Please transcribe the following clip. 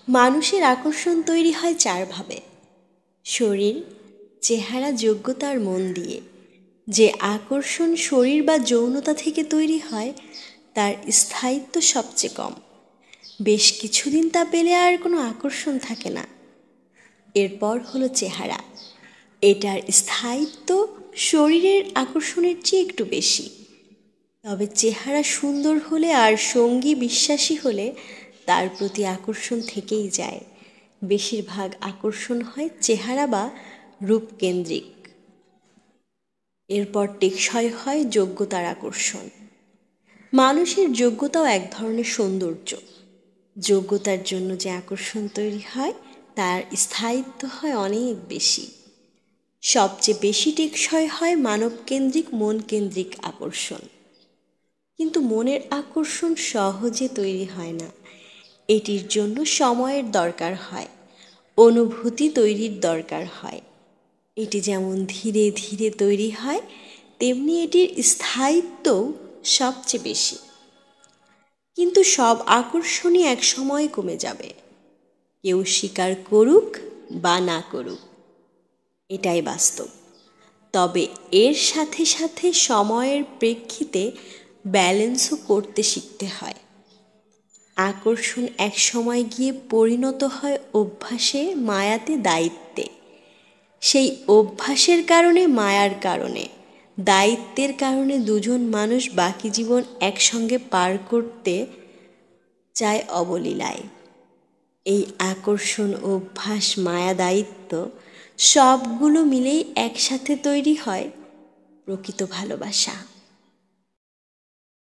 মানুষের আকর্ষণ তৈরি হয় চারভাবে: শরীর, চেহারা, যোগ্যতা আর মন দিয়ে। যে আকর্ষণ শরীর বা যৌনতা থেকে তৈরি হয় তার স্থায়িত্ব সবচেয়ে কম। বেশ কিছুদিন তা পেলে আর কোনো আকর্ষণ থাকে না। এরপর হলো চেহারা। এটার স্থায়িত্ব শরীরের আকর্ষণের চেয়ে একটু বেশি। তবে চেহারা সুন্দর হলে আর সঙ্গী বিশ্বাসী হলে তার প্রতি আকর্ষণ থেকেই যায়। বেশিরভাগ আকর্ষণ হয় চেহারা বা রূপকেন্দ্রিক। এরপর টেকসই হয় যোগ্যতার আকর্ষণ। মানুষের যোগ্যতাও এক ধরনের সৌন্দর্য। যোগ্যতার জন্য যে আকর্ষণ তৈরি হয় তার স্থায়িত্ব হয় অনেক বেশি। সবচেয়ে বেশি টেকসই হয় মানবকেন্দ্রিক, মনকেন্দ্রিক আকর্ষণ। কিন্তু মনের আকর্ষণ সহজে তৈরি হয় না। এটির জন্য সময়ের দরকার হয়, অনুভূতি তৈরির দরকার হয়। এটি যেমন ধীরে ধীরে তৈরি হয়, তেমনি এটির স্থায়িত্বও সবচেয়ে বেশি। কিন্তু সব আকর্ষণই এক সময় কমে যাবে, কেউ স্বীকার করুক বা না করুক, এটাই বাস্তব। তবে এর সাথে সাথে সময়ের প্রেক্ষিতে ব্যালেন্সও করতে শিখতে হয়। আকর্ষণ এক সময় গিয়ে পরিণত হয় অভ্যাসে, মায়াতে, দায়িত্বে। সেই অভ্যাসের কারণে, মায়ার কারণে, দায়িত্বের কারণে দুজন মানুষ বাকি জীবন একসঙ্গে পার করতে চায় অবলীলায়। এই আকর্ষণ, অভ্যাস, মায়া, দায়িত্ব সবগুলো মিলেই একসাথে তৈরি হয় প্রকৃত ভালোবাসা।